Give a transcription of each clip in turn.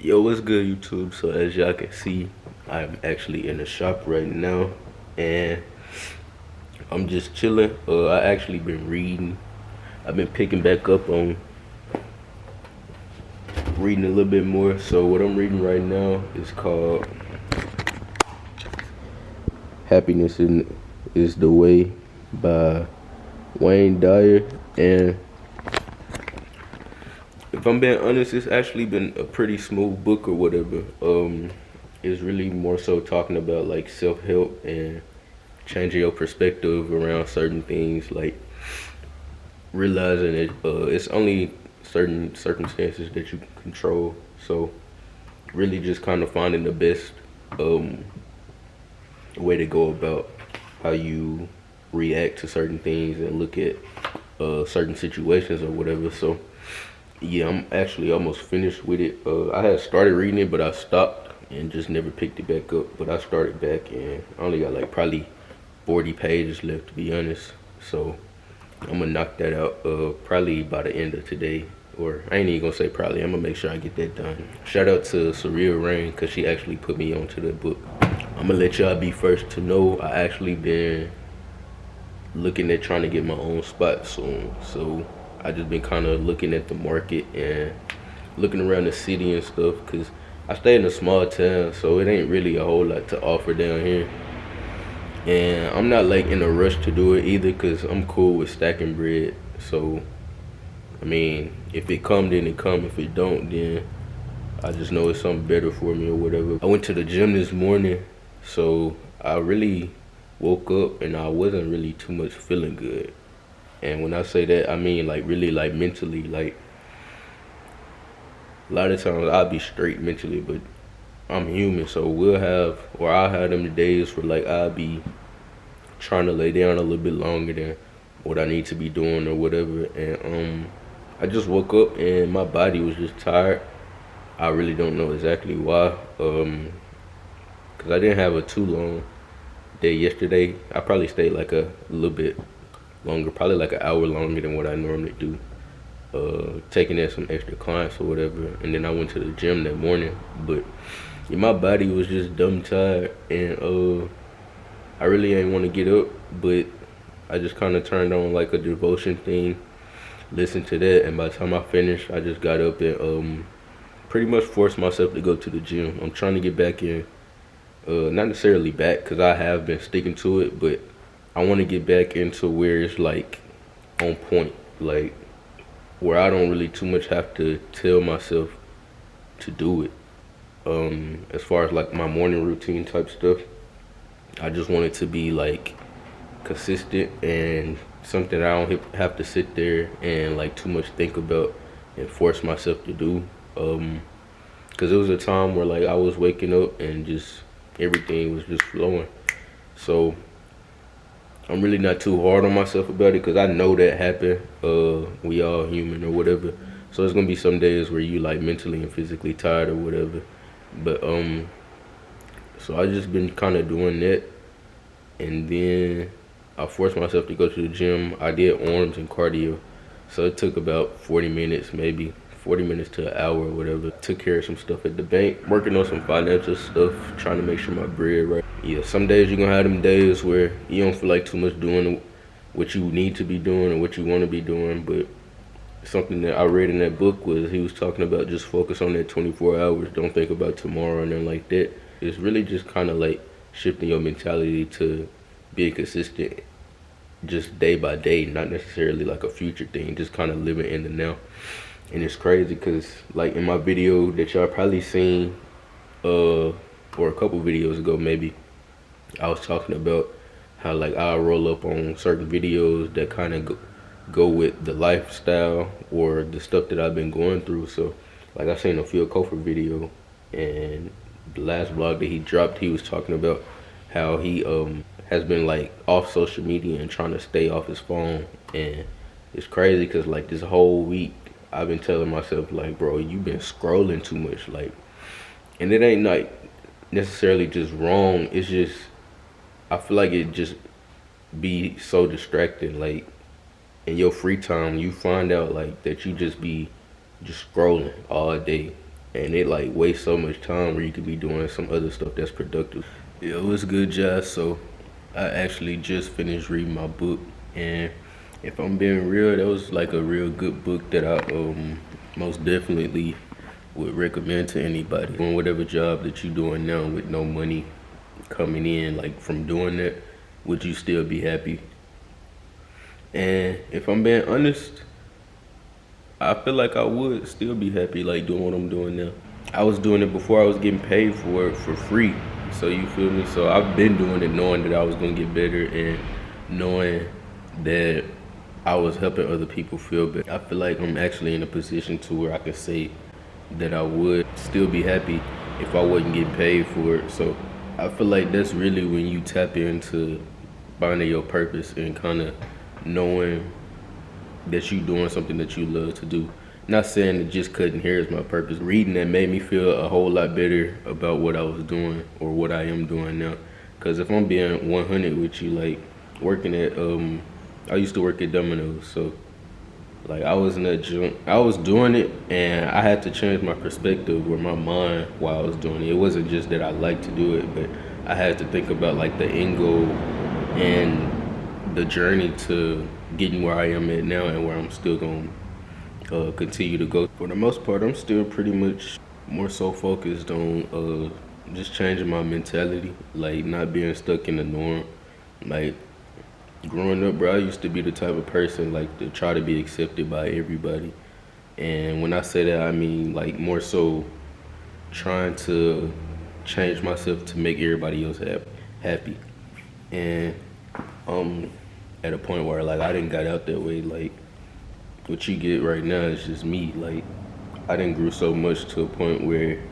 Yo, what's good, YouTube? So as y'all can see, I'm actually in the shop right now, and I'm just chilling. I actually been reading. I've been picking back up on reading a little bit more. So what I'm reading right now is called "Happiness is the Way" by Wayne Dyer. And if I'm being honest, it's actually been a pretty smooth book or whatever. It's really more so talking about like self help and changing your perspective around certain things, like realizing that it's only certain circumstances that you can control. So really just kind of finding the best um, way to go about how you react to certain things and look at certain situations or whatever. So yeah, I'm actually almost finished with it. I had started reading it, but I stopped and just never picked it back up. But I started back, and I only got like probably 40 pages left, to be honest. So I'm gonna knock that out probably by the end of today. Or I ain't even gonna say probably. I'm gonna make sure I get that done. Shout out to Surreal Rain because she actually put me onto the book. I'm gonna let y'all be first to know. I actually been looking at trying to get my own spot soon. So I just been kind of looking at the market and looking around the city and stuff because I stay in a small town, so it ain't really a whole lot to offer down here. And I'm not like in a rush to do it either because I'm cool with stacking bread. So I mean, if it come, then it come. If it don't, then I just know it's something better for me or whatever. I went to the gym this morning, so I really woke up and I wasn't really too much feeling good. And when I say that, I mean like really like mentally. Like a lot of times I'll be straight mentally, but I'm human, so I'll have them days where like I'll be trying to lay down a little bit longer than what I need to be doing or whatever. And I just woke up and my body was just tired. I really don't know exactly why. Cause I didn't have a too long day yesterday. I probably stayed like a little bit longer, probably like an hour longer than what I normally do. Taking in some extra clients or whatever, and then I went to the gym that morning. But yeah, my body was just dumb tired, and I really ain't want to get up, but I just kind of turned on like a devotion thing, listened to that, and by the time I finished, I just got up and pretty much forced myself to go to the gym. I'm trying to get back in, not necessarily back, cause I have been sticking to it, but I want to get back into where it's like on point, like where I don't really too much have to tell myself to do it. As far as like my morning routine type stuff, I just want it to be like consistent and something I don't have to sit there and like too much think about and force myself to do. Cause it was a time where like I was waking up and just everything was just flowing. So I'm really not too hard on myself about it because I know that happened. We all human or whatever. So it's gonna be some days where you like mentally and physically tired or whatever. But so I just been kind of doing that, and then I forced myself to go to the gym. I did arms and cardio, so it took about 40 minutes, maybe 40 minutes to an hour or whatever. Took care of some stuff at the bank, working on some financial stuff, trying to make sure my bread right. Yeah, some days you're gonna have them days where you don't feel like too much doing what you need to be doing or what you want to be doing, but something that I read in that book was he was talking about just focus on that 24 hours. Don't think about tomorrow and then like that. It's really just kind of like shifting your mentality to being consistent just day by day, not necessarily like a future thing, just kind of living in the now. And it's crazy because like in my video that y'all probably seen or a couple videos ago maybe, I was talking about how like I'll roll up on certain videos that kind of go with the lifestyle or the stuff that I've been going through. So like I seen a Phil Kofer video, and the last vlog that he dropped, he was talking about how he has been like off social media and trying to stay off his phone. And it's crazy because like this whole week I've been telling myself like, bro, you've been scrolling too much. Like, and it ain't like necessarily just wrong, it's just I feel like it just be so distracting. Like in your free time you find out like that you just be just scrolling all day, and it like wastes so much time where you could be doing some other stuff that's productive. Yeah, it was good, Josh. So I actually just finished reading my book, and if I'm being real, that was like a real good book that I most definitely would recommend to anybody doing whatever job that you're doing now with no money coming in. Like from doing that, would you still be happy? And if I'm being honest, I feel like I would still be happy, like doing what I'm doing now. I was doing it before I was getting paid for it for free. So you feel me? So I've been doing it knowing that I was gonna get better and knowing that I was helping other people feel better. I feel like I'm actually in a position to where I can say that I would still be happy if I wasn't getting paid for it. So I feel like that's really when you tap into finding your purpose and kind of knowing that you doing something that you love to do. Not saying that just cutting hair is my purpose. Reading that made me feel a whole lot better about what I was doing or what I am doing now. Cause if I'm being 100 with you, like working at I used to work at Domino's, so like I was in that junk. I was doing it, and I had to change my perspective or my mind while I was doing it. It wasn't just that I liked to do it, but I had to think about like the end goal and the journey to getting where I am at now and where I'm still going to continue to go. For the most part, I'm still pretty much more so focused on just changing my mentality, like not being stuck in the norm. Like growing up, bro, I used to be the type of person like to try to be accepted by everybody. And when I say that, I mean like more so trying to change myself to make everybody else happy. And at a point where like I didn't got out that way. Like what you get right now is just me. Like I didn't grew so much to a point where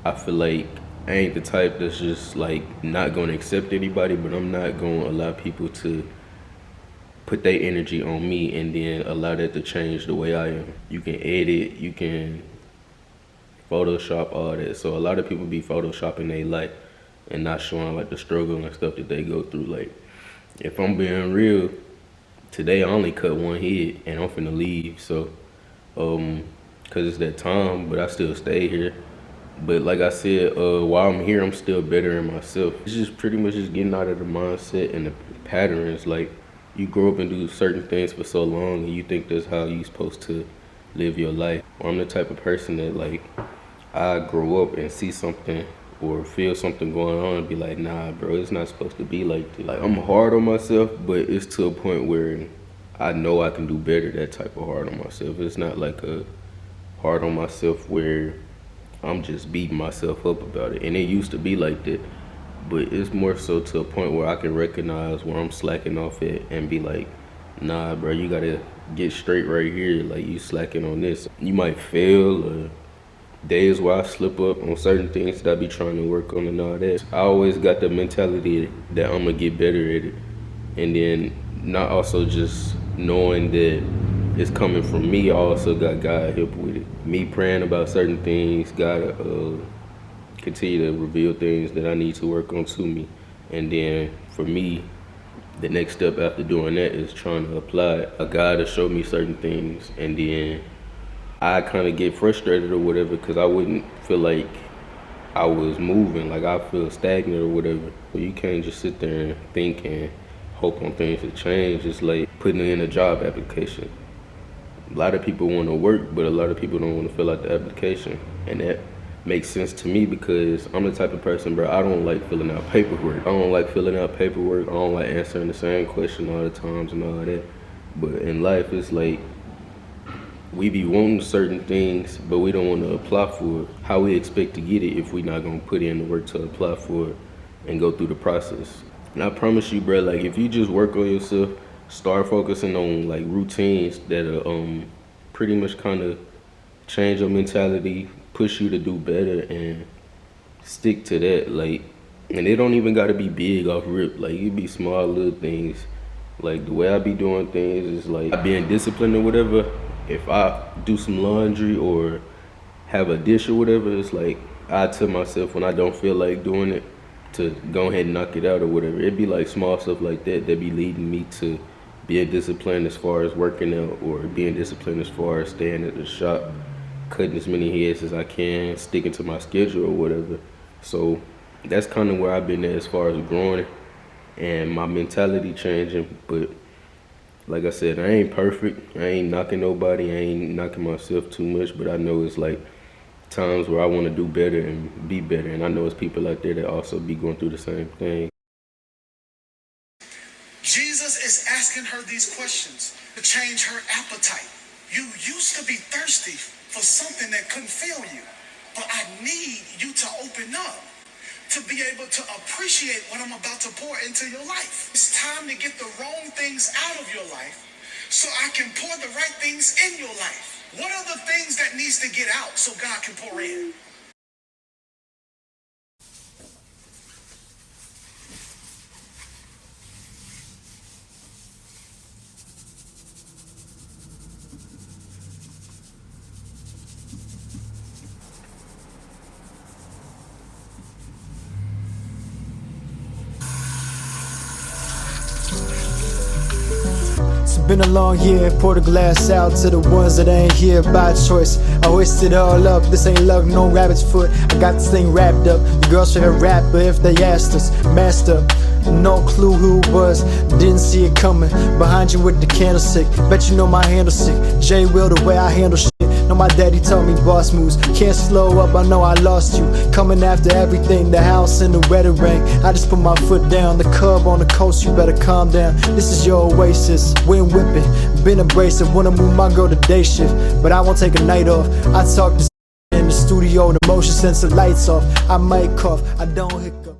I feel like I ain't the type that's just like not gonna accept anybody, but I'm not gonna allow people to put their energy on me and then allow that to change the way I am. You can edit, you can Photoshop, all that. So a lot of people be photoshopping their life and not showing like the struggle and stuff that they go through. Like if I'm being real, today I only cut one head and I'm finna leave. So cause it's that time, but I still stay here. But like I said, while I'm here, I'm still bettering myself. It's just pretty much just getting out of the mindset and the patterns. Like you grow up and do certain things for so long and you think that's how you supposed to live your life. Or I'm the type of person that like I grow up and see something or feel something going on and be like, nah, bro, it's not supposed to be like this. Like I'm hard on myself, but it's to a point where I know I can do better. That type of hard on myself. It's not like a hard on myself where I'm just beating myself up about it. And it used to be like that, but it's more so to a point where I can recognize where I'm slacking off at and be like, nah, bro, you gotta get straight right here. Like you slacking on this. You might fail or days where I slip up on certain things that I be trying to work on and all that. I always got the mentality that I'm gonna get better at it. And then not also just knowing that it's coming from me, I also got God help with it. Me praying about certain things, God continue to reveal things that I need to work on to me. And then for me, the next step after doing that is trying to apply a God to show me certain things. And then I kind of get frustrated or whatever because I wouldn't feel like I was moving, like I feel stagnant or whatever. But you can't just sit there and think and hope on things to change. It's like putting in a job application. A lot of people want to work, but a lot of people don't want to fill out the application. And that makes sense to me because I'm the type of person, bro, I don't like filling out paperwork. I don't like filling out paperwork. I don't like answering the same question all the times and all that. But in life, it's like we be wanting certain things, but we don't want to apply for it. How we expect to get it if we not going to put in the work to apply for it and go through the process. And I promise you, bro, like if you just work on yourself, start focusing on like routines that pretty much kind of change your mentality, push you to do better and stick to that. Like, and it don't even got to be big off rip. Like it be small little things. Like the way I be doing things is like being disciplined or whatever. If I do some laundry or have a dish or whatever, it's like I tell myself when I don't feel like doing it to go ahead and knock it out or whatever. It'd be like small stuff like that that be leading me to being disciplined as far as working out or being disciplined as far as staying at the shop cutting as many heads as I can, sticking to my schedule or whatever. So that's kind of where I've been at as far as growing and my mentality changing. But like I said, I ain't perfect. I ain't knocking nobody. I ain't knocking myself too much. But I know it's like times where I want to do better and be better. And I know it's people out there that also be going through the same thing. Jesus is asking her these questions to change her appetite. You used to be thirsty for something that couldn't fill you, but I need you to open up to be able to appreciate what I'm about to pour into your life. It's time to get the wrong things out of your life so I can pour the right things in your life. What are the things that needs to get out so God can pour in? Been a long year, pour the glass out to the ones that ain't here by choice. I hoist it all up, this ain't luck, no rabbit's foot. I got this thing wrapped up, the girls favorite rapper if they asked us. Master, no clue who it was, didn't see it coming. Behind you with the candlestick, bet you know my handle sick. J Will the way I handle shit. Know my daddy taught me boss moves. Can't slow up, I know I lost you. Coming after everything, the house and the wedding ring. I just put my foot down, the cub on the coast, you better calm down. This is your oasis, wind whipping, been abrasive. Wanna move my girl to day shift, but I won't take a night off. I talk this in the studio, the motion sensor lights off. I might cough, I don't hiccup.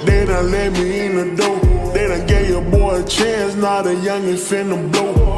They done let me in the door. They done gave your boy a chance, now the youngin' finna blow.